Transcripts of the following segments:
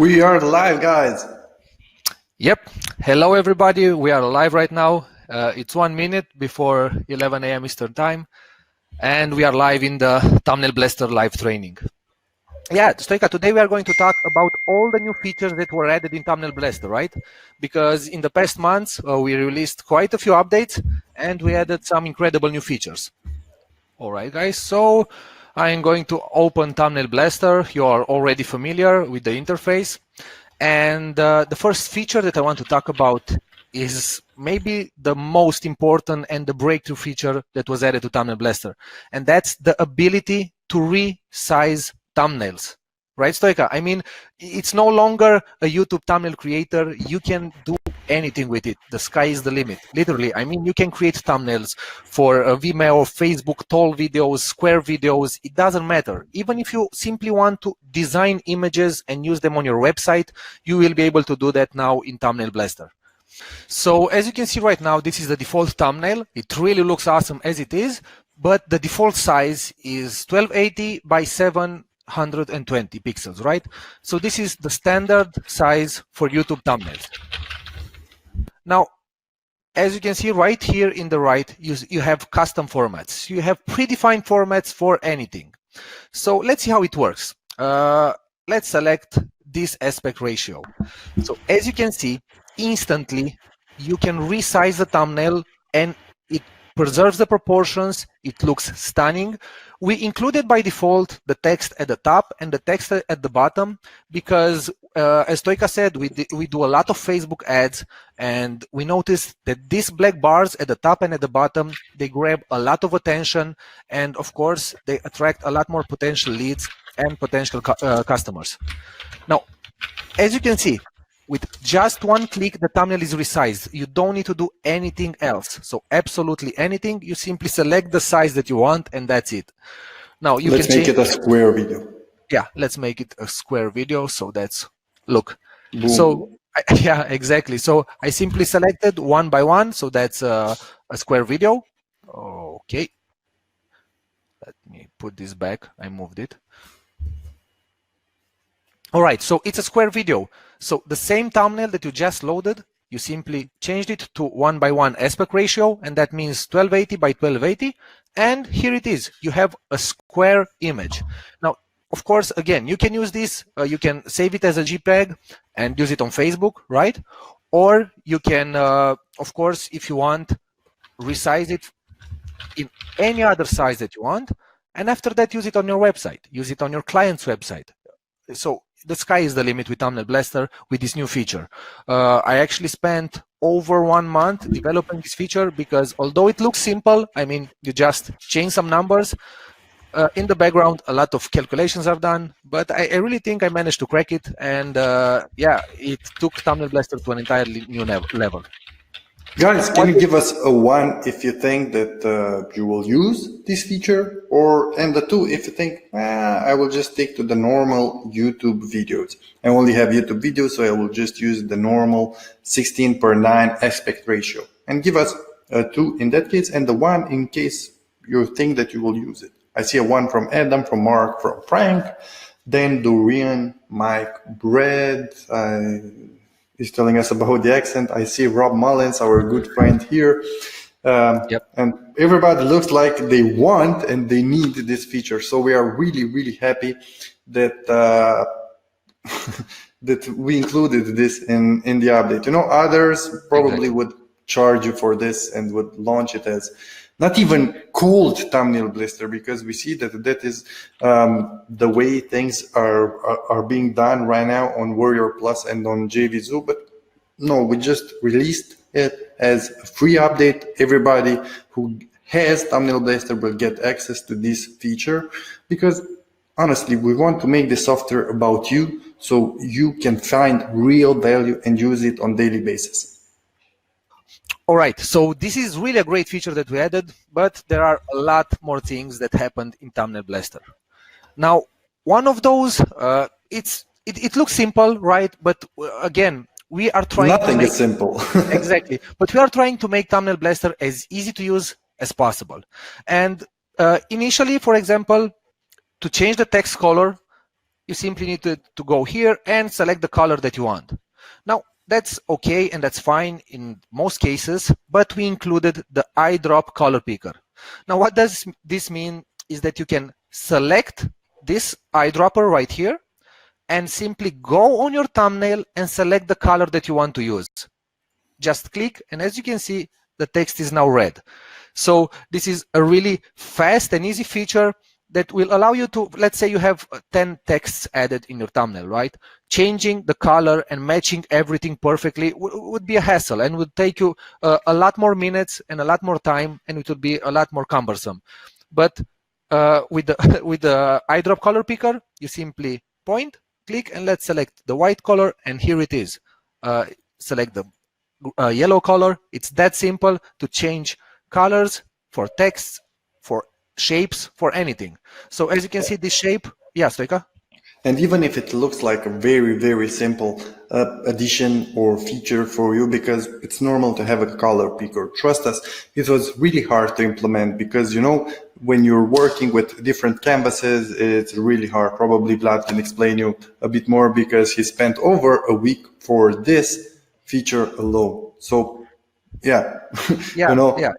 We are live, guys. Yep. Hello, everybody. We are live right now. It's 1 minute before 11 a.m. Eastern Time, and we are live in the Thumbnail Blaster live training. Yeah, Stoika, today we are going to talk about all the new features that were added in Thumbnail Blaster, right? Because in the past months, we released quite a few updates, and we added some incredible new features. All right, guys. So I'm going to open Thumbnail Blaster. You are already familiar with the interface. And the first feature that I want to talk about is maybe the most important and the breakthrough feature that was added to Thumbnail Blaster. And that's the ability to resize thumbnails. Right, Stoika? I mean, it's no longer a YouTube thumbnail creator. You can do anything with it. The sky is the limit, literally. I mean, you can create thumbnails for Vimeo, Facebook, tall videos, square videos. It doesn't matter. Even if you simply want to design images and use them on your website, you will be able to do that now in Thumbnail Blaster. So as you can see right now, this is the default thumbnail. It really looks awesome as it is, but the default size is 1280 by 720 pixels, right? So this is the standard size for YouTube thumbnails. Now, as you can see right here in the right, you have custom formats. You have predefined formats for anything. So let's see how it works. Let's select this aspect ratio. So as you can see, instantly you can resize the thumbnail and it preserves the proportions. It looks stunning. We included by default the text at the top and the text at the bottom because, as Stoika said, we do a lot of Facebook ads, and we noticed that these black bars at the top and at the bottom, they grab a lot of attention, and of course, they attract a lot more potential leads and potential customers. Now, as you can see, with just one click, the thumbnail is resized. You don't need to do anything else. So absolutely anything. You simply select the size that you want, and that's it. Now you Let's can make it a square video. Yeah, let's make it a square video. So that's, look. Boom. So yeah, exactly. So I simply selected one by one. So that's a square video. Okay. Let me put this back. I moved it. All right, so it's a square video. So the same thumbnail that you just loaded, you simply changed it to 1:1 aspect ratio, and that means 1280 by 1280. And here it is. You have a square image. Now, of course, again, you can use this. You can save it as a JPEG and use it on Facebook, right? Or you can, of course, if you want, resize it in any other size that you want. And after that, use it on your website. Use it on your client's website. So the sky is the limit with Thumbnail Blaster with this new feature. I actually spent over 1 month developing this feature because although it looks simple, I mean, you just change some numbers. In the background, a lot of calculations are done, but I really think I managed to crack it. And yeah, it took Thumbnail Blaster to an entirely new level. Guys, can you give us a 1 if you think that you will use this feature, and the 2 if you think, I will just stick to the normal YouTube videos. I only have YouTube videos, so I will just use the normal 16:9 aspect ratio. And give us a 2 in that case, and the 1 in case you think that you will use it. I see a 1 from Adam, from Mark, from Frank, then Dorian, Mike, Brad, he's telling us about the accent. I see Rob Mullins, our good friend here. Yep. And everybody looks like they want and they need this feature. So we are really, really happy that that we included this in the update. You know, others probably would charge you for this and would launch it as not even called Thumbnail Blaster, because we see that that is the way things are being done right now on Warrior Plus and on JVZoo. But no, we just released it as a free update. Everybody who has Thumbnail Blaster will get access to this feature, because honestly, we want to make the software about you so you can find real value and use it on a daily basis. All right, so this is really a great feature that we added, but there are a lot more things that happened in Thumbnail Blaster. Now, one of those, it looks simple, right? But again, we are trying Nothing is simple. Exactly, but we are trying to make Thumbnail Blaster as easy to use as possible. And initially, for example, to change the text color, you simply need to go here and select the color that you want. Now, that's okay and that's fine in most cases, but we included the eyedrop color picker. Now, what does this mean is that you can select this eyedropper right here and simply go on your thumbnail and select the color that you want to use. Just click, and as you can see, the text is now red. So this is a really fast and easy feature that will allow you to, let's say you have 10 texts added in your thumbnail, right? Changing the color and matching everything perfectly would be a hassle and would take you a lot more minutes and a lot more time, and it would be a lot more cumbersome. But with the eyedrop color picker, you simply point, click, and let's select the white color, and here it is. Select the yellow color. It's that simple to change colors for texts, for shapes, for anything. So as you can see, this shape, yeah, Stoika? And even if it looks like a very, very simple addition or feature for you, because it's normal to have a color picker, trust us, it was really hard to implement because, you know, when you're working with different canvases, it's really hard. Probably Vlad can explain you a bit more because he spent over a week for this feature alone. So, yeah, Yeah, you know. yeah.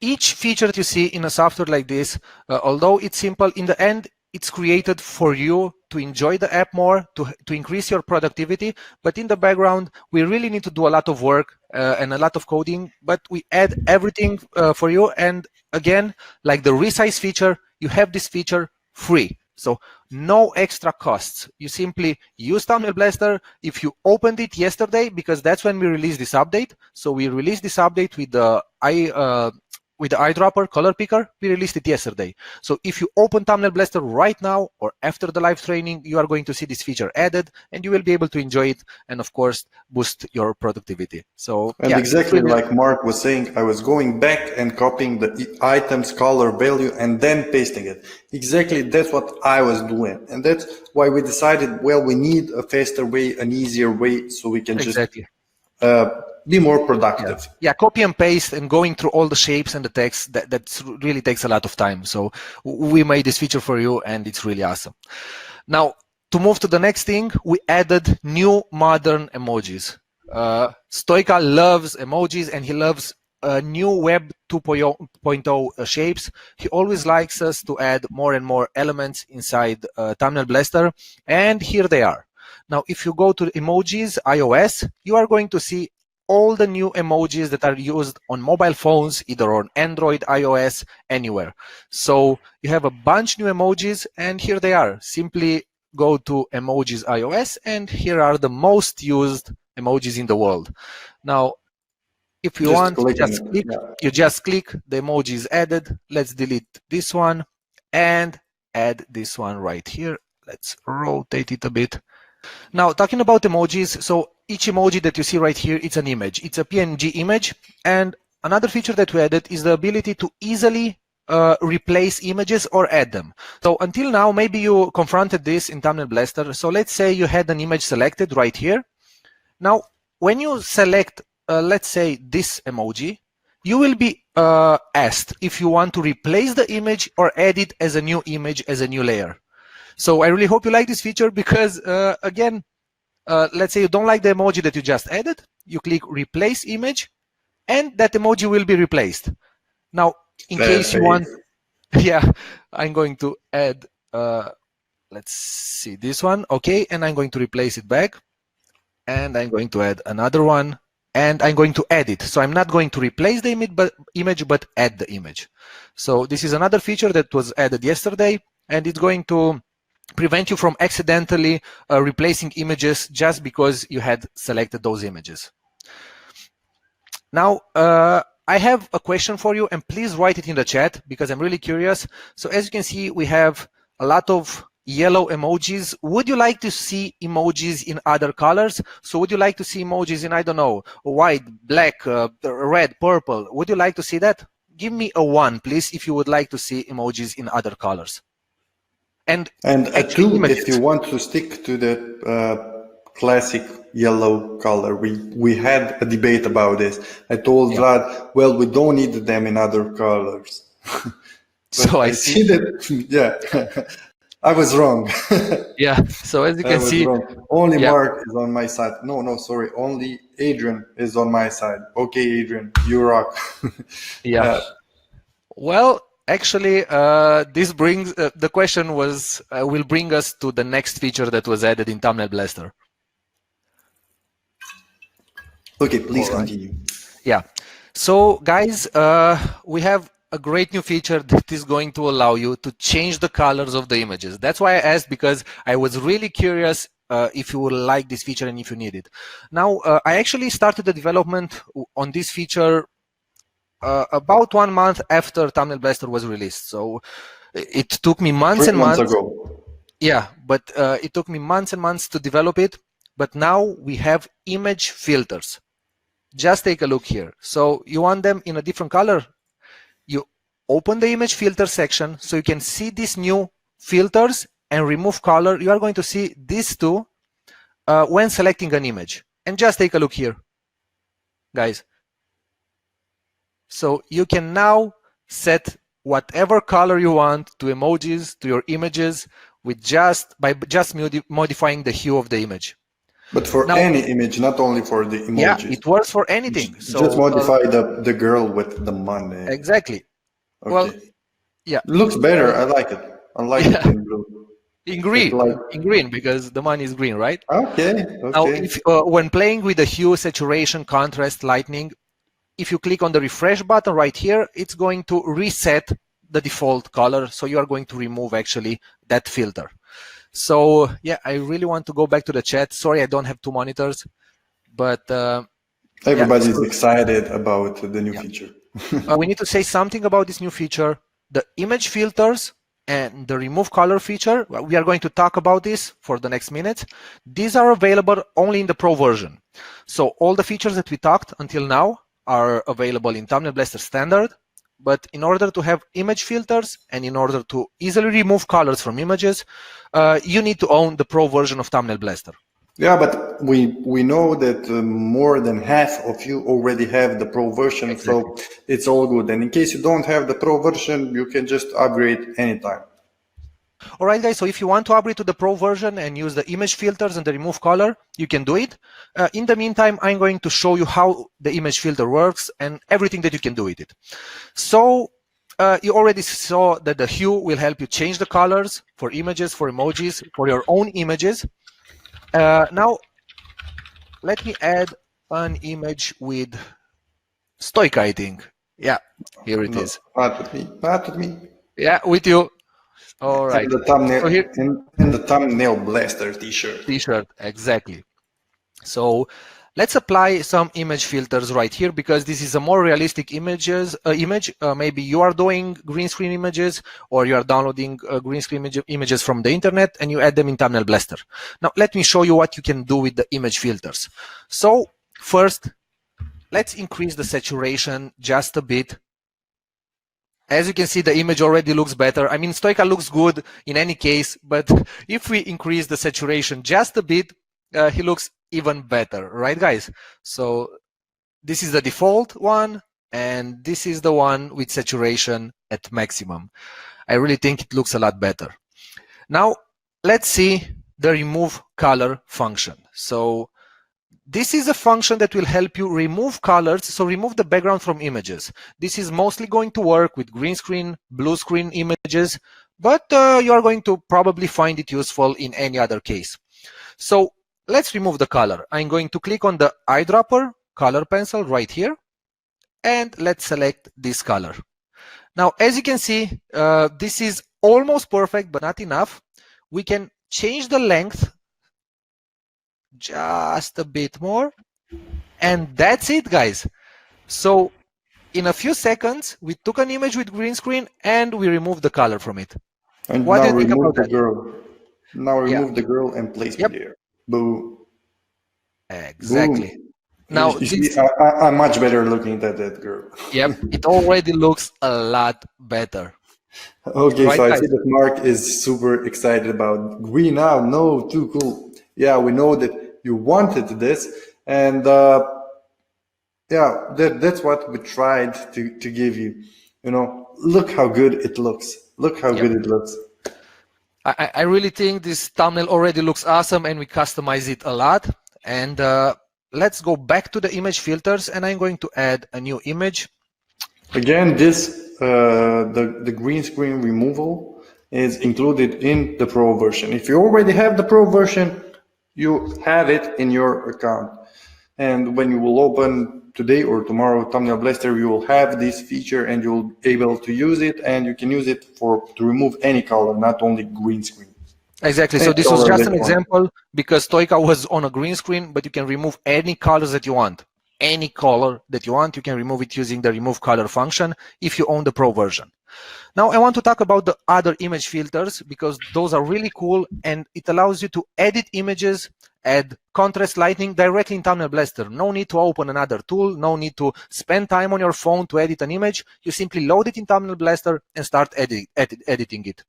Each feature that you see in a software like this, although it's simple, in the end, it's created for you to enjoy the app more, to increase your productivity. But in the background, we really need to do a lot of work and a lot of coding, but we add everything for you. And again, like the resize feature, you have this feature free. So no extra costs. You simply use Thumbnail Blaster. If you opened it yesterday, because that's when we released this update. So we released this update with the eyedropper color picker. We released it yesterday. So if you open Thumbnail Blaster right now or after the live training, you are going to see this feature added, and you will be able to enjoy it and of course boost your productivity. So and yeah, exactly like Mark was saying, I was going back and copying the items color value and then pasting it. Exactly, that's what I was doing, and that's why we decided, well, we need a faster way, an easier way, so we can just be more productive. Yeah, copy and paste and going through all the shapes and the text, that really takes a lot of time. So we made this feature for you, and it's really awesome. Now, to move to the next thing, we added new modern emojis. Stoika loves emojis, and he loves new Web 2.0 shapes. He always likes us to add more and more elements inside Thumbnail Blaster, and here they are. Now, if you go to Emojis iOS, you are going to see all the new emojis that are used on mobile phones, either on Android, iOS, anywhere. So you have a bunch new emojis, and here they are. Simply go to Emojis iOS, and here are the most used emojis in the world. Now, if you want, just click. You just click, the emoji is added. Let's delete this one and add this one right here. Let's rotate it a bit. Now, talking about emojis, so each emoji that you see right here, it's an image. It's a PNG image. And another feature that we added is the ability to easily replace images or add them. So until now, maybe you confronted this in Thumbnail Blaster. So let's say you had an image selected right here. Now, when you select, let's say, this emoji, you will be asked if you want to replace the image or add it as a new image, as a new layer. So I really hope you like this feature because, again, let's say you don't like the emoji that you just added. You click Replace Image, and that emoji will be replaced. Now, in case you want, yeah, I'm going to add, let's see, this one. Okay, and I'm going to replace it back. And I'm going to add another one. And I'm going to add it. So I'm not going to replace the image, but add the image. So this is another feature that was added yesterday, and it's going to prevent you from accidentally replacing images just because you had selected those images. Now, I have a question for you, and please write it in the chat because I'm really curious. So as you can see, we have a lot of yellow emojis. Would you like to see emojis in other colors? So would you like to see emojis in, I don't know, white, black, red, purple? Would you like to see that? Give me a 1, please, if you would like to see emojis in other colors. And a 2 if you want to stick to the classic yellow color. We had a debate about this. I told Vlad, well, we don't need them in other colors. So I see that, yeah. I was wrong. Yeah. So as you I can was see, wrong. Only yeah, Mark is on my side. No, no, sorry. Only Adrian is on my side. Okay, Adrian, you rock. yeah. Uh, Well, actually, this brings the question was will bring us to the next feature that was added in Thumbnail Blaster. okay, All please right. continue. Yeah. So, guys, we have a great new feature that is going to allow you to change the colors of the images. That's why I asked, because I was really curious if you would like this feature and if you need it. Now, I actually started the development on this feature about 1 month after Thumbnail Blaster was released. So it took me months Three and months months. ago. Yeah, but it took me months and months to develop it. But now we have image filters. Just take a look here. So you want them in a different color? You open the image filter section so you can see these new filters and remove color. You are going to see these two when selecting an image. And just take a look here, guys. So you can now set whatever color you want to emojis, to your images, with by just modifying the hue of the image. But for Now, any image, not only for the yeah, emojis. it works for anything. Just So modify the girl with the money. exactly. Well, Okay. yeah, Looks better. uh, I like it. I like it yeah, in blue. It like in green, because the money is green, right? okay, Now, okay. if when playing with the hue, saturation, contrast, lightning, if you click on the refresh button right here, it's going to reset the default color. So you are going to remove actually that filter. So yeah, I really want to go back to the chat. Sorry, I don't have two monitors, but yeah. Everybody's So excited about the new yeah, feature. we need to say something about this new feature. The image filters and the remove color feature, we are going to talk about this for the next minute. These are available only in the Pro version. So all the features that we talked until now are available in Thumbnail Blaster Standard. But in order to have image filters and in order to easily remove colors from images, you need to own the Pro version of Thumbnail Blaster. Yeah, but we know that more than half of you already have the pro version, Exactly. so it's all good. And in case you don't have the pro version, you can just upgrade anytime. All right, guys, so if you want to upgrade to the Pro version and use the image filters and the remove color, you can do it. In the meantime, I'm going to show you how the image filter works and everything that you can do with it. So you already saw that the hue will help you change the colors for images, for emojis, for your own images. Now, let me add an image with Stoic, I think. Yeah, here it No, is. not with me, not with me. Yeah, with you. All And right. the thumbnail So here, and the thumbnail blaster T-shirt. t-shirt, exactly. So let's apply some image filters right here, because this is a more realistic image. Maybe you are doing green screen images, or you are downloading green screen images from the internet and you add them in Thumbnail Blaster. Now let me show you what you can do with the image filters. So first, let's increase the saturation just a bit. As you can see, the image already looks better. I mean, Stoica looks good in any case, but if we increase the saturation just a bit, he looks even better, right, guys? So this is the default one, and this is the one with saturation at maximum. I really think it looks a lot better. Now, let's see the remove color function. So this is a function that will help you remove colors, so remove the background from images. This is mostly going to work with green screen, blue screen images, but you are going to probably find it useful in any other case. So let's remove the color. I'm going to click on the eyedropper color pencil right here, and let's select this color. Now, as you can see, this is almost perfect, but not enough. We can change the length just a bit more. And that's it, guys. So in a few seconds, we took an image with green screen and we removed the color from it. And What do now you think remove about the that? girl. Now Yeah, remove the girl and place me yep, there. Boom, boom. exactly. You, Now you see, this, I'm much better looking than that girl. yep, it already looks a lot better, Okay, right, so I guys? see that Mark is super excited about green now. No, too cool. Yeah, we know that you wanted this, and yeah, that's what we tried to give you. You know, look how good it looks. Look how Yep. good it looks. I really think this thumbnail already looks awesome and we customize it a lot. And let's go back to the image filters and I'm going to add a new image. Again, the green screen removal is included in the Pro version. If you already have the Pro version, you have it in your account. And when you will open today or tomorrow Thumbnail Blaster, you will have this feature and you'll be able to use it, and you can use it to remove any color, not only green screen. Exactly. So this was just an example because Stoica was on a green screen, but you can remove any colors that you want. Any color that you want, you can remove it using the remove color function if you own the Pro version. Now I want to talk about the other image filters because those are really cool and it allows you to edit images, add contrast lighting directly in Thumbnail Blaster. No need to open another tool, no need to spend time on your phone to edit an image. You simply load it in Thumbnail Blaster and start editing it.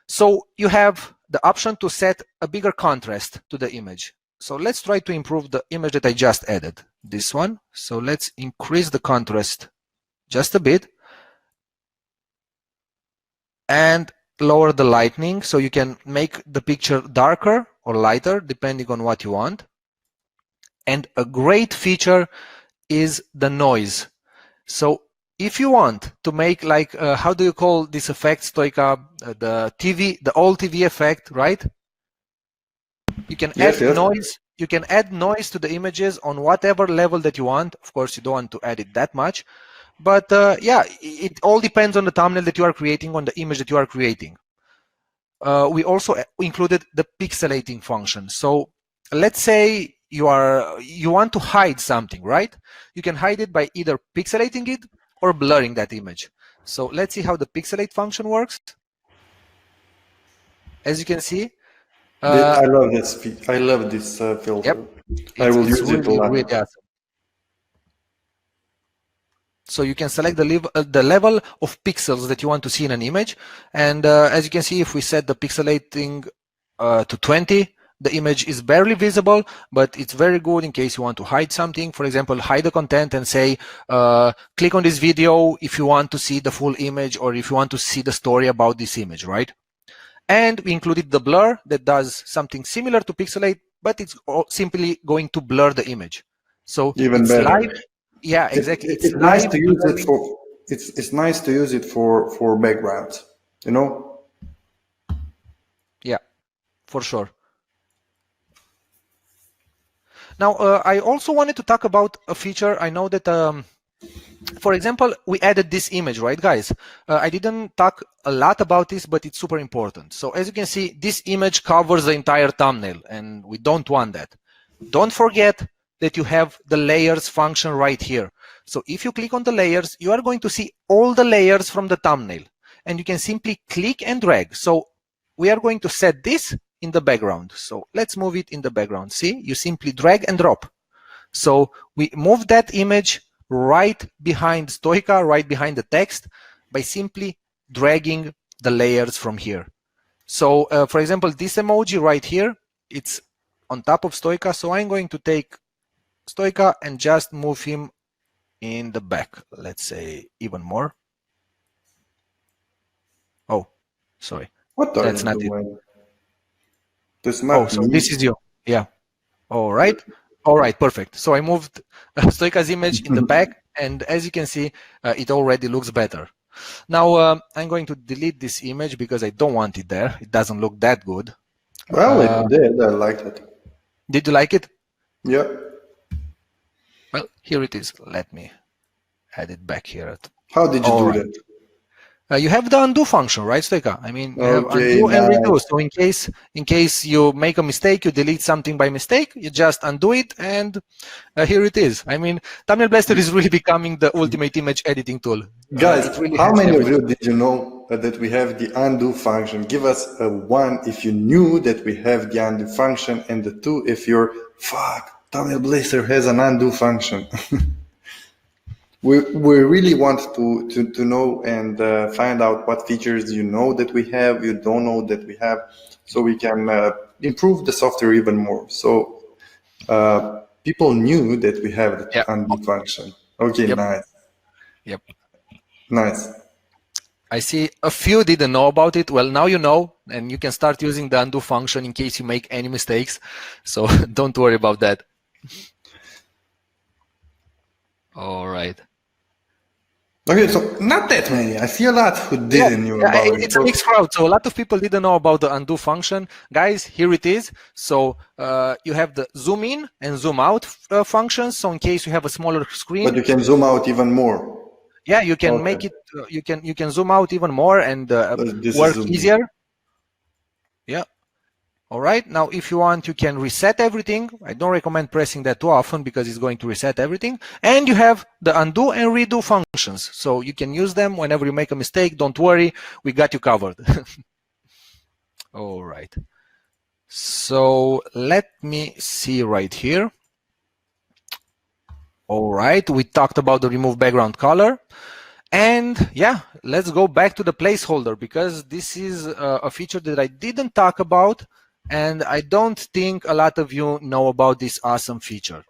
So you have the option to set a bigger contrast to the image. So let's try to improve the image that I just added, this one. So let's increase the contrast just a bit and lower the lightning so you can make the picture darker or lighter depending on what you want. And a great feature is the noise. So if you want to make like, how do you call this effect, Stoica? The old TV effect, right? You can add noise. You can add noise to the images on whatever level that you want. Of course, you don't want to add it that much. But yeah, it all depends on the thumbnail that you are creating, on the image that you are creating. We also included the pixelating function. So let's say you want to hide something, right? You can hide it by either pixelating it or blurring that image. So let's see how the pixelate function works. As you can see, I love this. I love this filter. Yep. I will use it a lot. Really awesome. So you can select the level of pixels that you want to see in an image. And as you can see, if we set the pixelating to 20, the image is barely visible, but it's very good in case you want to hide something. For example, hide the content and say, click on this video if you want to see the full image or if you want to see the story about this image, right? And we included the blur that does something similar to pixelate, but it's simply going to blur the image. So even it's better. Live. Yeah, exactly. It's nice to use it for. It's nice to use it for backgrounds. You know. Yeah, for sure. Now, I also wanted to talk about a feature. I know that, for example, we added this image, right, guys? I didn't talk a lot about this, but it's super important. So as you can see, this image covers the entire thumbnail, and we don't want that. Don't forget that you have the layers function right here. So if you click on the layers, you are going to see all the layers from the thumbnail, and you can simply click and drag. So we are going to set this in the background. So let's move it in the background. See, you simply drag and drop. So we move that image right behind Stoica, right behind the text, by simply dragging the layers from here. So for example, this emoji right here, it's on top of Stoica. So I'm going to take Stoica and just move him in the back. Let's say even more. Oh, sorry. What are That's you not doing? it. That's not so me. this is you. Yeah. All right. All right. Perfect. So I moved Stoica's image in the back, and as you can see, it already looks better. Now I'm going to delete this image because I don't want it there. It doesn't look that good. Well, it did. I liked it. Did you like it? Yeah. Well, here it is. Let me add it back here. How did you do that? You have the undo function, right, Stoica? I mean, you have Okay, undo and redo. nice. So in case you make a mistake, you delete something by mistake, you just undo it, and here it is. I mean, Thumbnail Blaster is really becoming the ultimate image editing tool. Guys, It really how has many of everything. you did you know that we have the undo function? Give us a 1 if you knew that we have the undo function, and the 2 if you're, fuck, Thumbnail Blaster has an undo function. We really want to know and find out what features you know that we have, you don't know that we have, so we can improve the software even more. So people knew that we have the undo function. Okay, Yep. nice. Yep. Nice. I see a few didn't know about it. Well, now you know, and you can start using the undo function in case you make any mistakes. So don't worry about that. All right. Okay, so not that many. I see a lot who didn't know about it. It's a mixed crowd. So a lot of people didn't know about the undo function. Guys, here it is. So you have the zoom in and zoom out functions. So in case you have a smaller screen. But you can zoom out even more. Yeah, you can make it. You can zoom out even more and work easier. Yeah. All right. Now, if you want, you can reset everything. I don't recommend pressing that too often because it's going to reset everything. And you have the undo and redo functions. So you can use them whenever you make a mistake. Don't worry, we got you covered. All right. So let me see right here. All right. We talked about the remove background color. And yeah, let's go back to the placeholder because this is a feature that I didn't talk about. And I don't think a lot of you know about this awesome feature.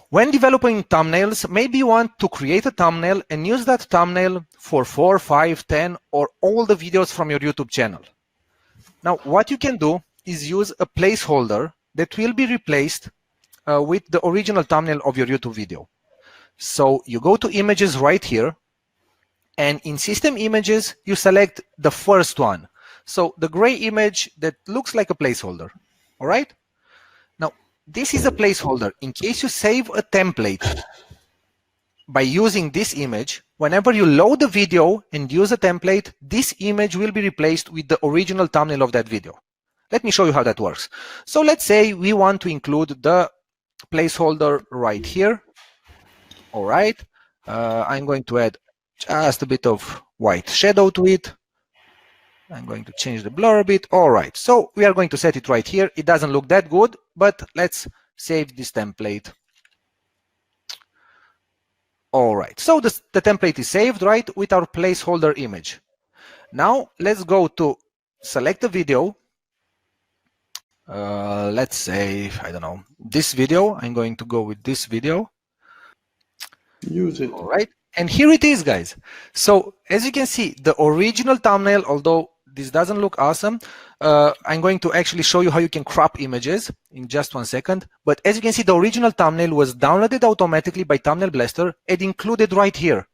When developing thumbnails, maybe you want to create a thumbnail and use that thumbnail for 4, 5, 10, or all the videos from your YouTube channel. Now, what you can do is use a placeholder that will be replaced with the original thumbnail of your YouTube video. So you go to images right here, and in system images, you select the first one. So the gray image that looks like a placeholder, all right? Now, this is a placeholder. In case you save a template by using this image, whenever you load the video and use a template, this image will be replaced with the original thumbnail of that video. Let me show you how that works. So let's say we want to include the placeholder right here. All right, I'm going to add just a bit of white shadow to it. I'm going to change the blur a bit. All right, so we are going to set it right here. It doesn't look that good, but let's save this template. All right, so the template is saved, right, with our placeholder image. Now let's go to select a video. Let's say, I don't know, this video. I'm going to go with this video. Use it. All right, and here it is, guys. So as you can see, the original thumbnail, although this doesn't look awesome, I'm going to actually show you how you can crop images in just 1 second. But as you can see, the original thumbnail was downloaded automatically by Thumbnail Blaster and included right here.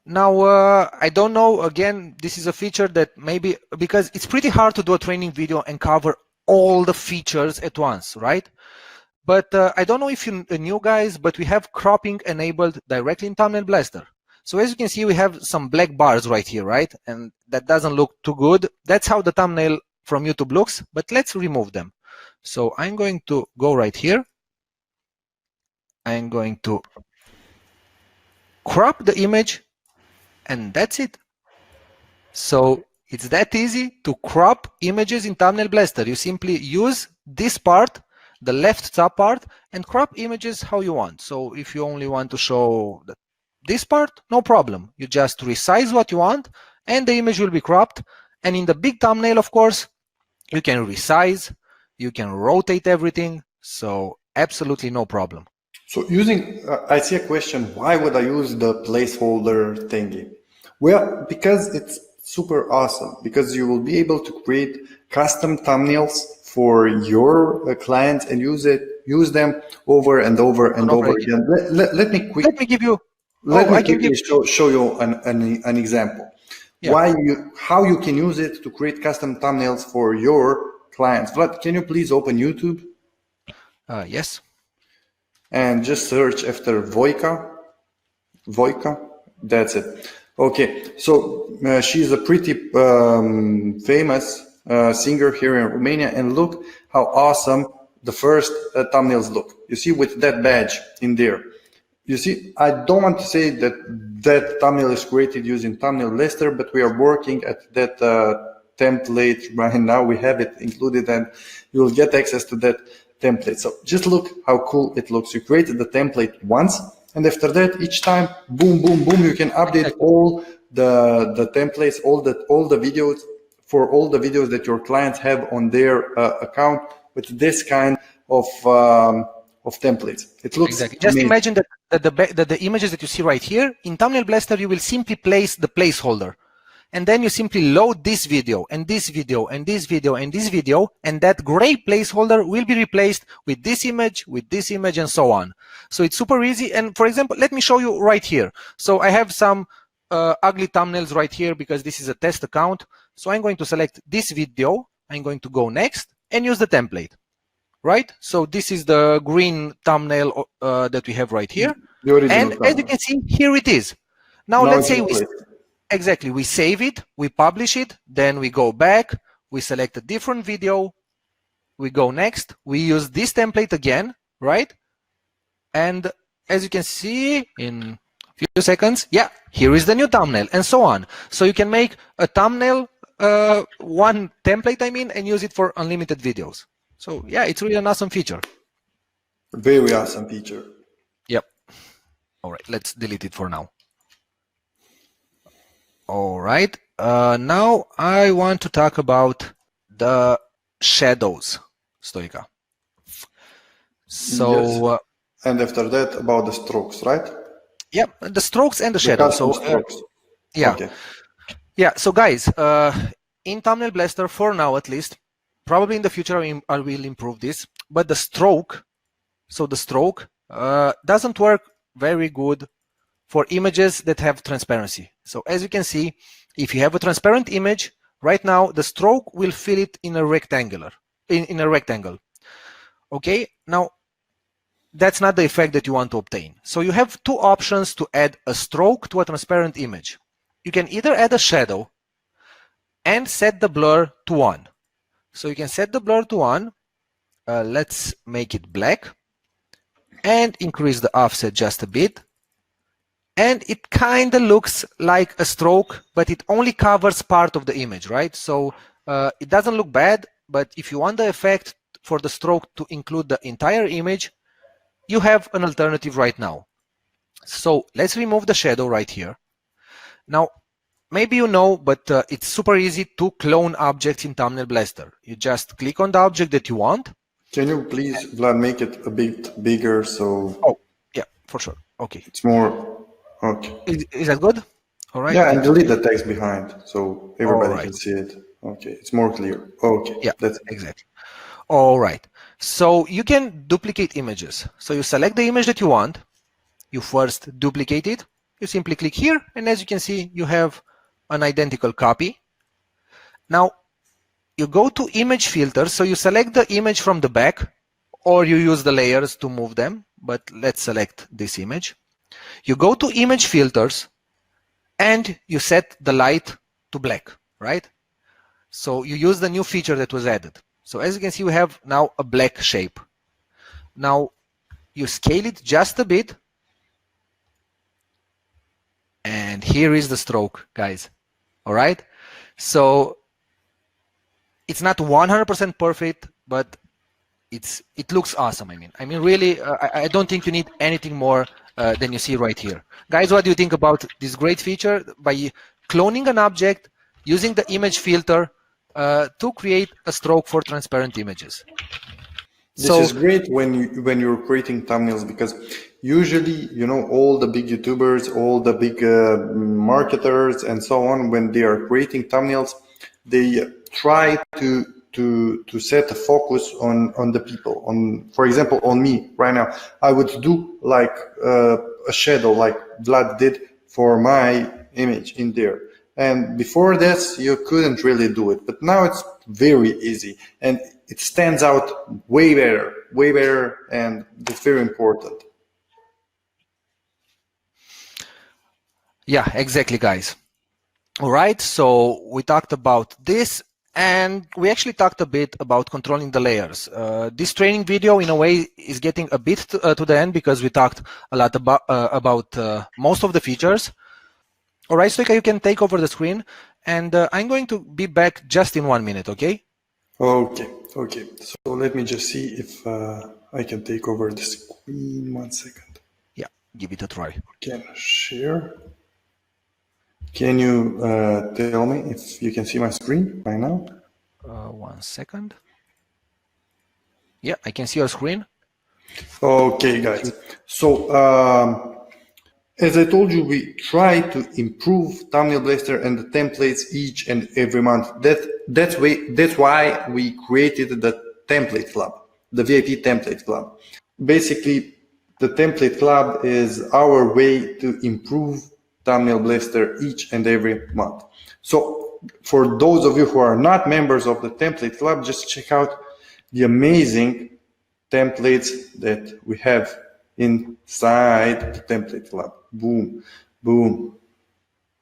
Now, I don't know, again, this is a feature that maybe, because it's pretty hard to do a training video and cover all the features at once, right? But I don't know if you knew, guys, but we have cropping enabled directly in Thumbnail Blaster. So as you can see, we have some black bars right here, right? And that doesn't look too good. That's how the thumbnail from YouTube looks, but let's remove them. So I'm going to go right here. I'm going to crop the image, and that's it. So it's that easy to crop images in Thumbnail Blaster. You simply use this part, the left top part, and crop images how you want. So if you only want to show this part, no problem. You just resize what you want and the image will be cropped. And in the big thumbnail, of course, you can resize, you can rotate everything. So absolutely no problem. So using, I see a question, why would I use the placeholder thingy? Well, because it's super awesome, because you will be able to create custom thumbnails for your clients and use them over and over and over again. Let me quickly show you an example. Yeah. How you can use it to create custom thumbnails for your clients. Vlad, can you please open YouTube? Yes. And just search after Voika. That's it. Okay, so she's a pretty famous singer here in Romania, and look how awesome the first thumbnails look. You see, with that badge in there. You see, I don't want to say that thumbnail is created using Thumbnail Blaster, but we are working at that template right now. We have it included, and you will get access to that template. So just look how cool it looks. You created the template once, and after that, each time, boom, boom, boom, you can update all the templates, all the videos for all the videos that your clients have on their account with this kind of of templates. It looks exactly. Just amazing. imagine that the images that you see right here, in Thumbnail Blaster, you will simply place the placeholder. And then you simply load this video and this video and this video and this video, and that gray placeholder will be replaced with this image, and so on. So it's super easy. And for example, let me show you right here. So I have some ugly thumbnails right here because this is a test account. So I'm going to select this video. I'm going to go next and use the template. Right? So this is the green thumbnail that we have right here. The original And as you can see, here it is. Now let's say exactly, we save it, we publish it, then we go back, we select a different video, we go next, we use this template again, right? And as you can see in a few seconds, yeah, here is the new thumbnail, and so on. So you can make a thumbnail, one template, I mean, and use it for unlimited videos. So yeah, it's really an awesome feature. Very awesome feature. Yep. All right, let's delete it for now. All right. Now I want to talk about the shadows, Stoica. So, yes. And after that, about the strokes, right? Yeah, the strokes and the shadows. So, strokes. Yeah. Okay. Yeah. So, guys, in Thumbnail Blaster, for now at least, probably in the future I will improve this. But the stroke, doesn't work very good for images that have transparency. So as you can see, if you have a transparent image, right now the stroke will fill it in a rectangle. Okay, now that's not the effect that you want to obtain. So you have two options to add a stroke to a transparent image. You can either add a shadow and set the blur to 1. So you can set the blur to 1. Let's make it black and increase the offset just a bit. And it kind of looks like a stroke, but it only covers part of the image, right? So it doesn't look bad, but if you want the effect for the stroke to include the entire image, you have an alternative right now. So let's remove the shadow right here. Now, maybe you know, but it's super easy to clone objects in Thumbnail Blaster. You just click on the object that you want. Can you please, Vlad, make it a bit bigger so... Oh, yeah, for sure. Okay. It's more... Okay. Is that good? All right. Yeah, and delete the text behind so everybody right. can see it. Okay, it's more clear. Okay, yeah, that's exactly. All right. So you can duplicate images. So you select the image that you want. You first duplicate it. You simply click here, and as you can see, you have an identical copy. Now, you go to image filters. So you select the image from the back, or you use the layers to move them. But let's select this image. You go to image filters, and you set the light to black, right? So you use the new feature that was added. So as you can see, we have now a black shape. Now you scale it just a bit. And here is the stroke, guys. All right. So it's not 100% perfect, but it looks awesome. I mean, really, I don't think you need anything more than you see right here. Guys, what do you think about this great feature? By cloning an object, using the image filter to create a stroke for transparent images. This is great when you're creating thumbnails, because usually, you know, all the big YouTubers, all the big marketers and so on, when they are creating thumbnails, they try to set a focus on the people. On, for example, on me right now, I would do like a shadow like Vlad did for my image in there. And before this, you couldn't really do it, but now it's very easy and it stands out way better, and it's very important. Yeah, exactly, guys. All right, so we talked about this, and we actually talked a bit about controlling the layers. This training video, in a way, is getting a bit to the end because we talked a lot about most of the features. All right, Stoica, you can take over the screen, and I'm going to be back just in 1 minute, okay? Okay. So let me just see if I can take over the screen. 1 second. Yeah, give it a try. Can share. Can you tell me if you can see my screen right now? 1 second. Yeah, I can see your screen. Okay, guys. So, as I told you, we try to improve Thumbnail Blaster and the templates each and every month. That's why we created the template club, the VIP template club. Basically, the template club is our way to improve Thumbnail Blaster each and every month. So for those of you who are not members of the template club, just check out the amazing templates that we have inside the template club. Boom, boom.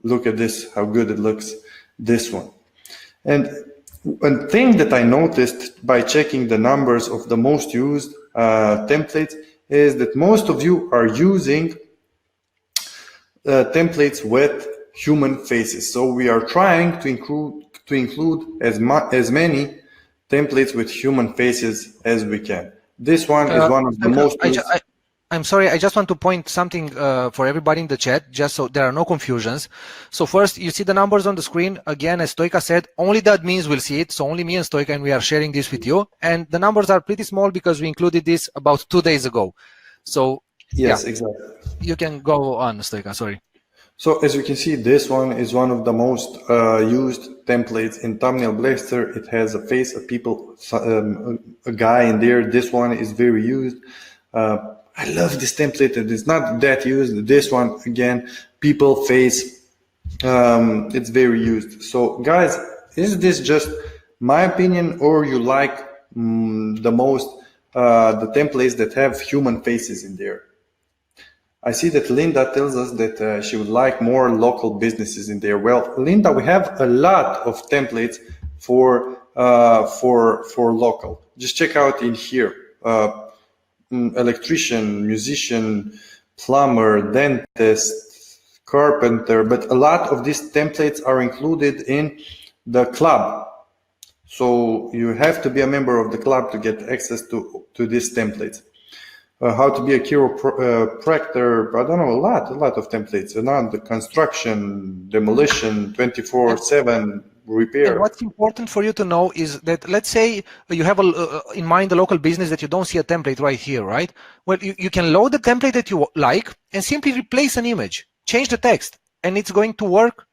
Look at this, how good it looks. This one. And one thing that I noticed by checking the numbers of the most used templates is that most of you are using templates with human faces. So we are trying to include as many templates with human faces as we can. This one is one of the most used. I'm sorry, I just want to point something for everybody in the chat, just so there are no confusions. So first, you see the numbers on the screen. Again, as Stoica said, only the admins will see it. So only me and Stoica, and we are sharing this with you. And the numbers are pretty small because we included this about 2 days ago. So yes, yeah, exactly. You can go on, Stoica, sorry. So as you can see, this one is one of the most used templates in Thumbnail Blaster. It has a face of people, a guy in there. This one is very used. I love this template, and it's not that used. This one, again, people face, it's very used. So guys, is this just my opinion, or you like the most the templates that have human faces in there? I see that Linda tells us that she would like more local businesses in there. Well, Linda, we have a lot of templates for local. Just check out in here. Electrician, musician, plumber, dentist, carpenter, but a lot of these templates are included in the club. So you have to be a member of the club to get access to these templates. How to be a chiropractor, I don't know, a lot of templates. The construction, demolition, 24/7 repair. And what's important for you to know is that, let's say you have in mind a local business that you don't see a template right here, right? Well, you can load the template that you like and simply replace an image, change the text, and it's going to work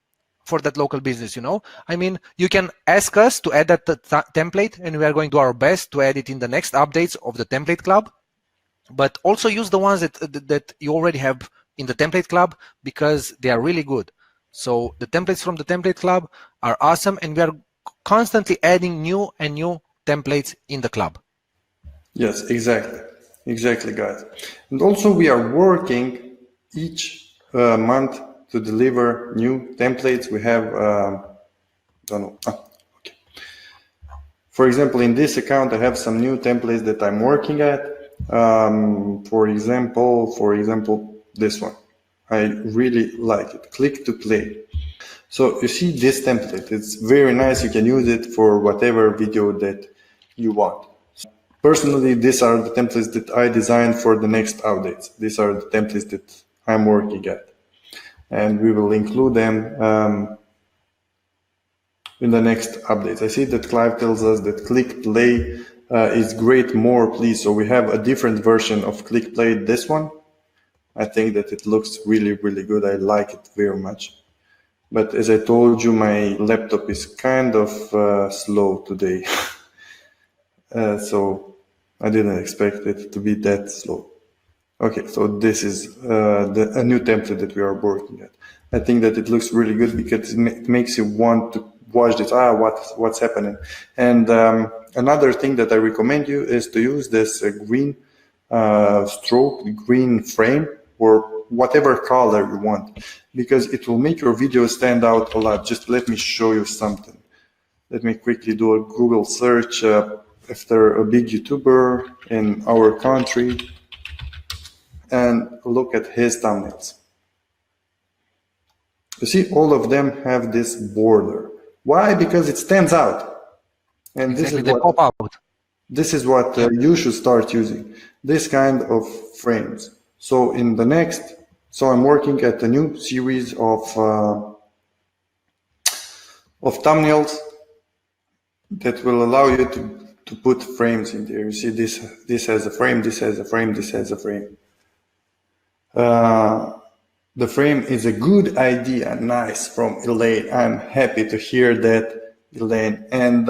for that local business, you know? I mean, you can ask us to add that template, and we are going to do our best to add it in the next updates of the template club, but also use the ones that you already have in the template club because they are really good. So the templates from the template club are awesome, and we are constantly adding new and new templates in the club. Yes, exactly, guys. And also we are working each month to deliver new templates. We have, don't know. Okay. For example, in this account, I have some new templates that I'm working at. For example, this one. I really like it. Click to play. So you see this template, it's very nice. You can use it for whatever video that you want. Personally, these are the templates that I designed for the next updates. These are the templates that I'm working at. And we will include them in the next updates. I see that Clive tells us that click play is great, more please. So we have a different version of click play, this one. I think that it looks really, really good. I like it very much. But as I told you, my laptop is kind of slow today. So I didn't expect it to be that slow. Okay, so this is a new template that we are working at. I think that it looks really good because it makes you want to watch this. What's happening? And another thing that I recommend you is to use this green stroke, green frame, or whatever color you want, because it will make your video stand out a lot. Just let me show you something. Let me quickly do a Google search after a big YouTuber in our country and look at his thumbnails. You see, all of them have this border. Why? Because it stands out. And exactly, they pop out. This is what you should start using, this kind of frames. So in the next, I'm working at a new series of thumbnails that will allow you put frames in there. You see this has a frame, this has a frame, this has a frame. The frame is a good idea. Nice, from Elaine. I'm happy to hear that, Elaine. And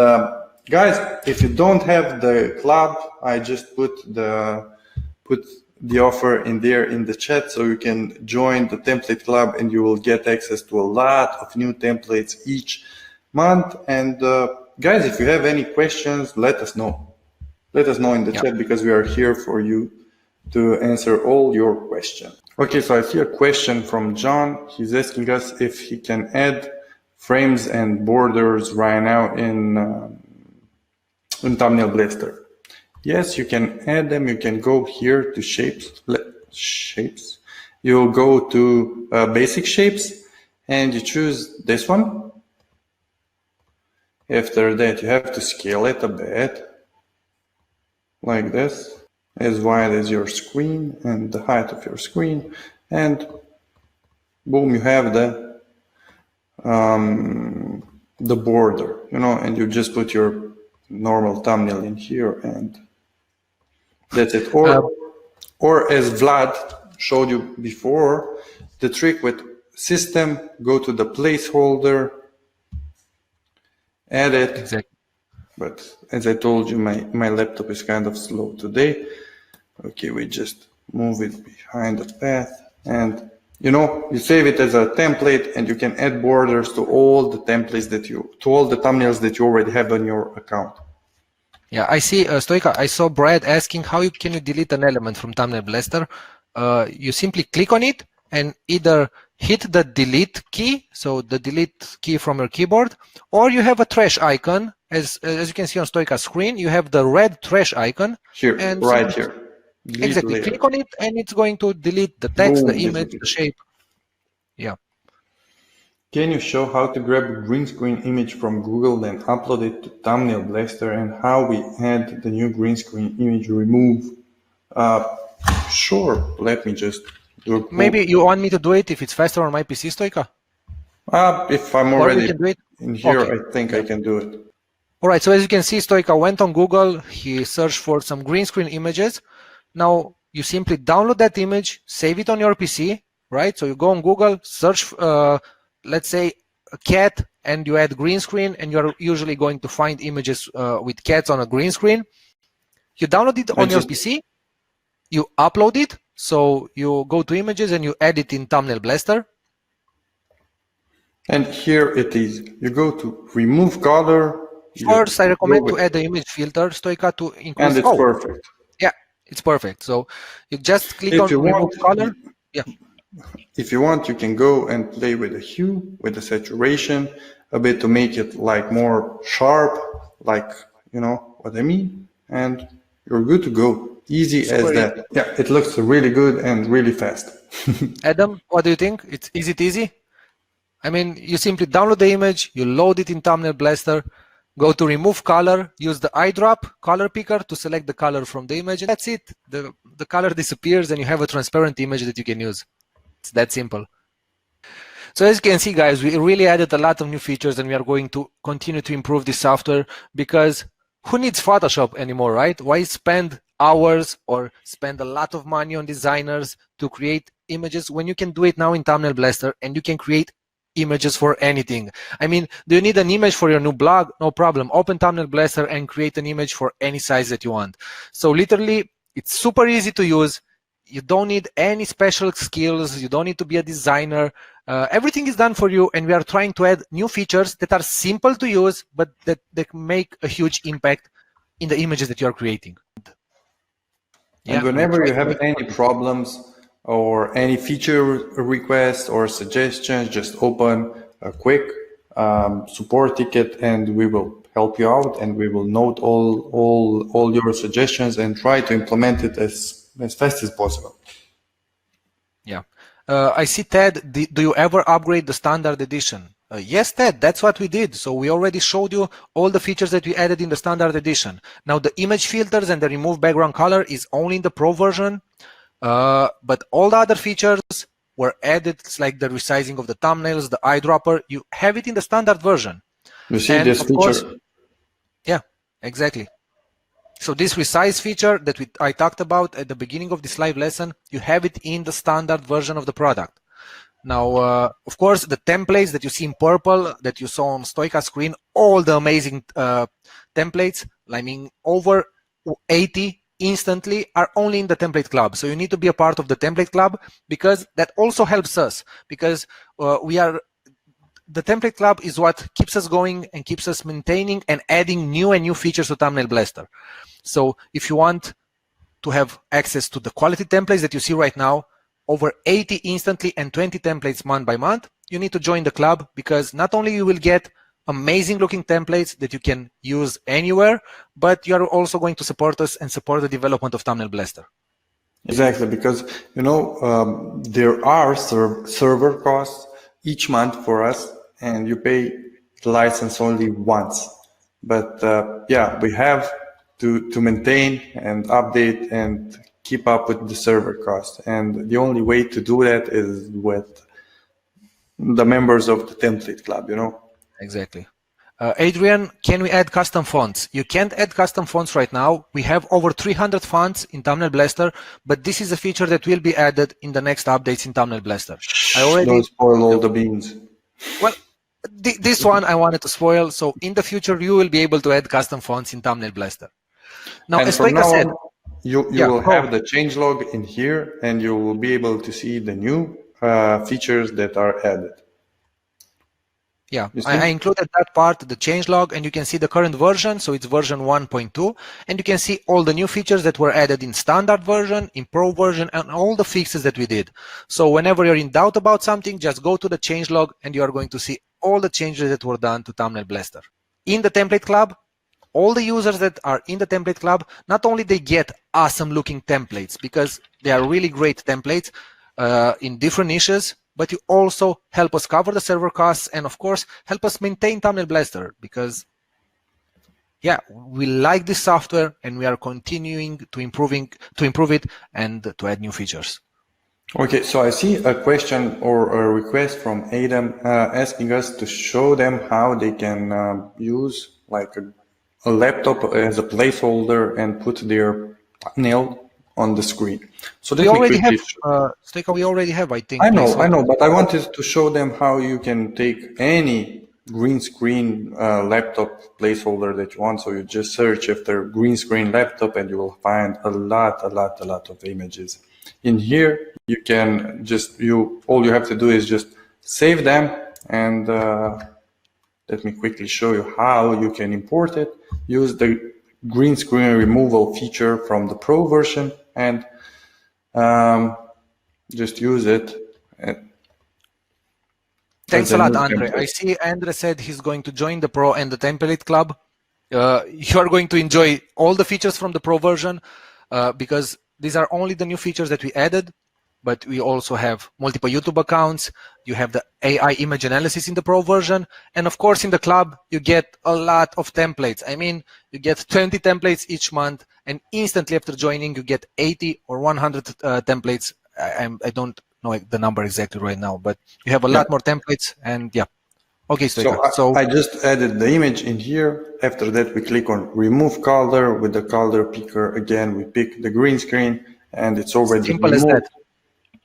guys, if you don't have the club, I just put the offer in there in the chat, so you can join the template club and you will get access to a lot of new templates each month. And guys, if you have any questions, let us know. Let us know in the chat, because we are here for you to answer all your questions. Okay, so I see a question from John. He's asking us if he can add frames and borders right now in Thumbnail Blaster. Yes, you can add them. You can go here to shapes. You'll go to basic shapes and you choose this one. After that, you have to scale it a bit, like this, as wide as your screen and the height of your screen, and boom, you have the border, and you just put your normal thumbnail in here, and that's it. Or as Vlad showed you before, the trick with system, go to the placeholder, add it. Exactly. But as I told you, my laptop is kind of slow today. Okay, we just move it behind the path, and you save it as a template, and you can add borders to all the templates to all the thumbnails that you already have on your account. Yeah, I see, Stoica, I saw Brad asking how can you delete an element from Thumbnail Blaster. You simply click on it and either hit the delete key, so the delete key from your keyboard, or you have a trash icon. As you can see on Stoica's screen, you have the red trash icon. Here, and right here. Delete exactly, layer. Click on it and it's going to delete the text, the image, the shape. Yeah. Can you show how to grab a green screen image from Google, then upload it to Thumbnail Blaster, and how we add the new green screen image remove? Sure, let me just do a Maybe you want me to do it if it's faster on my PC, Stoica? If I'm already in here, okay. I think I can do it. All right, so as you can see, Stoica went on Google, he searched for some green screen images. Now you simply download that image, save it on your PC, right? So you go on Google, search, let's say, a cat, and you add green screen, and you're usually going to find images with cats on a green screen. You download it on your PC, you upload it, so you go to images and you add it in Thumbnail Blaster. And here it is. You go to remove color. First, I recommend to add the image filter, Stoica, to increase. And it's perfect. Yeah, it's perfect. So you just click on remove color. Yeah. If you want, you can go and play with the hue, with the saturation, a bit to make it like more sharp, like, you know what I mean? And you're good to go. Easy as that. Yeah, it looks really good and really fast. Adam, what do you think? Is it easy? I mean, you simply download the image, you load it in Thumbnail Blaster, go to remove color, use the eyedrop color picker to select the color from the image, and that's it. The color disappears and you have a transparent image that you can use. It's that simple. So as you can see, guys, we really added a lot of new features, and we are going to continue to improve this software, because who needs Photoshop anymore, right? Why spend hours or spend a lot of money on designers to create images when you can do it now in Thumbnail Blaster, and you can create images for anything? I mean, do you need an image for your new blog? No problem. Open Thumbnail Blaster and create an image for any size that you want. So literally, it's super easy to use. You don't need any special skills. You don't need to be a designer. Everything is done for you, and we are trying to add new features that are simple to use, but that make a huge impact in the images that you are creating. And whenever you have any problems or any feature requests or suggestions, just open a quick support ticket, and we will help you out, and we will note all your suggestions and try to implement it as fast as possible. Yeah. I see, Ted, do you ever upgrade the standard edition? Yes, Ted, that's what we did. So we already showed you all the features that we added in the standard edition. Now the image filters and the remove background color is only in the pro version, but all the other features were added, like the resizing of the thumbnails, the eyedropper. You have it in the standard version. You see this feature? Yeah, exactly. So this resize feature that I talked about at the beginning of this live lesson, you have it in the standard version of the product. Now, of course, the templates that you see in purple that you saw on Stoica's screen, all the amazing templates, I mean, over 80 instantly are only in the template club. So you need to be a part of the template club, because that also helps us, because the template club is what keeps us going and keeps us maintaining and adding new features to Thumbnail Blaster. So if you want to have access to the quality templates that you see right now, over 80 instantly and 20 templates month by month, you need to join the club, because not only you will get amazing looking templates that you can use anywhere, but you are also going to support us and support the development of Thumbnail Blaster. Exactly, because there are server costs each month for us, and you pay the license only once. But yeah, we have to maintain and update and keep up with the server cost, and the only way to do that is with the members of the template club. Exactly. Adrian, can we add custom fonts? You can't add custom fonts right now. We have over 300 fonts in Thumbnail Blaster, but this is a feature that will be added in the next updates in Thumbnail Blaster. Don't spoil all the beans. Well, this one I wanted to spoil. So in the future, you will be able to add custom fonts in Thumbnail Blaster. Now, And as from Stoica now said, on, you will have the changelog in here, and you will be able to see the new features that are added. Yeah, I included that part, the changelog, and you can see the current version. So it's version 1.2, and you can see all the new features that were added in standard version, in pro version, and all the fixes that we did. So whenever you're in doubt about something, just go to the changelog and you are going to see all the changes that were done to Thumbnail Blaster. In the template club, all the users that are in the template club, not only they get awesome looking templates, because they are really great templates in different niches, but you also help us cover the server costs and, of course, help us maintain Thumbnail Blaster, because, yeah, we like this software and we are continuing to improve it and to add new features. Okay, so I see a question or a request from Adam asking us to show them how they can use like a laptop as a placeholder and put their thumbnail on the screen. So we already have, Stoica, we already have, I think. I know, but I wanted to show them how you can take any green screen laptop placeholder that you want. So you just search after green screen laptop and you will find a lot of images. In here, you can all you have to do is just save them, and let me quickly show you how you can import it. Use the green screen removal feature from the Pro version and just use it. Thanks a lot, Andre. I see Andre said he's going to join the Pro and the Template Club. You are going to enjoy all the features from the Pro version because these are only the new features that we added, but we also have multiple YouTube accounts. You have the AI image analysis in the Pro version. And of course, in the club, you get a lot of templates. I mean, you get 20 templates each month, and instantly after joining, you get 80 or 100 templates. I don't know the number exactly right now, but you have a lot more templates, and yeah. Okay, so I just added the image in here. After that, we click on remove color. With the color picker, again, we pick the green screen, and it's already simple removed. as that.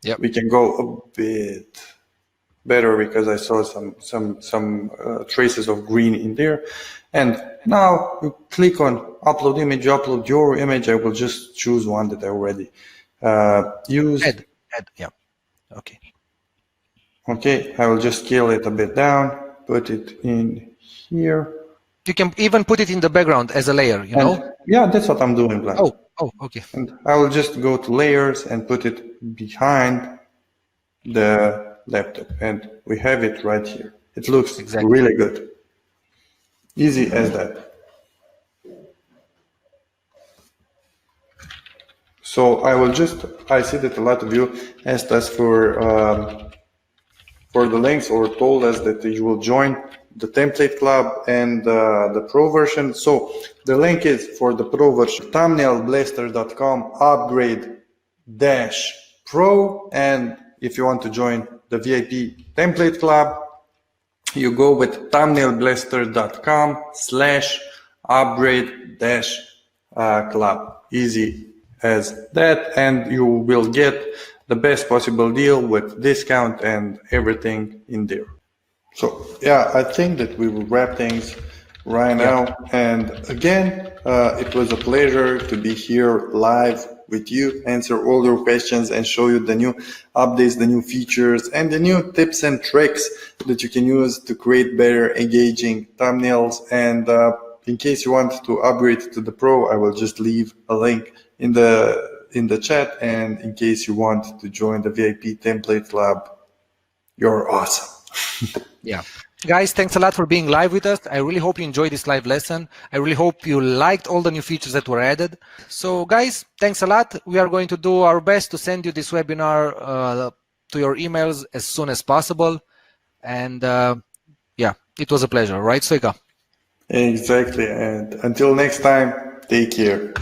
Yep. We can go a bit better because I saw some traces of green in there. And now you click on upload image, you upload your image. I will just choose one that I already used. Add, yeah. Okay. Okay, I will just scale it a bit down, put it in here. You can even put it in the background as a layer, you know? Yeah, that's what I'm doing, Vlad. Oh, okay. And I will just go to layers and put it behind the laptop, and we have it right here. It looks really good. Easy as that. So I see that a lot of you asked us for the links or told us that you will join the template club and the pro version. So the link is for the pro version, thumbnailblaster.com upgrade-pro. And if you want to join the VIP template club, you go with thumbnailblaster.com/upgrade- club. Easy as that, and you will get the best possible deal with discount and everything in there. So yeah, I think that we will wrap things right now. And again, it was a pleasure to be here live with you, answer all your questions and show you the new updates, the new features, and the new tips and tricks that you can use to create better engaging thumbnails. And in case you want to upgrade to the Pro, I will just leave a link in the chat. And in case you want to join the VIP template club, you're awesome. Yeah. Guys, thanks a lot for being live with us. I really hope you enjoyed this live lesson. I really hope you liked all the new features that were added. So guys, thanks a lot. We are going to do our best to send you this webinar to your emails as soon as possible. And yeah, it was a pleasure, right, Soika? Exactly. And until next time, take care.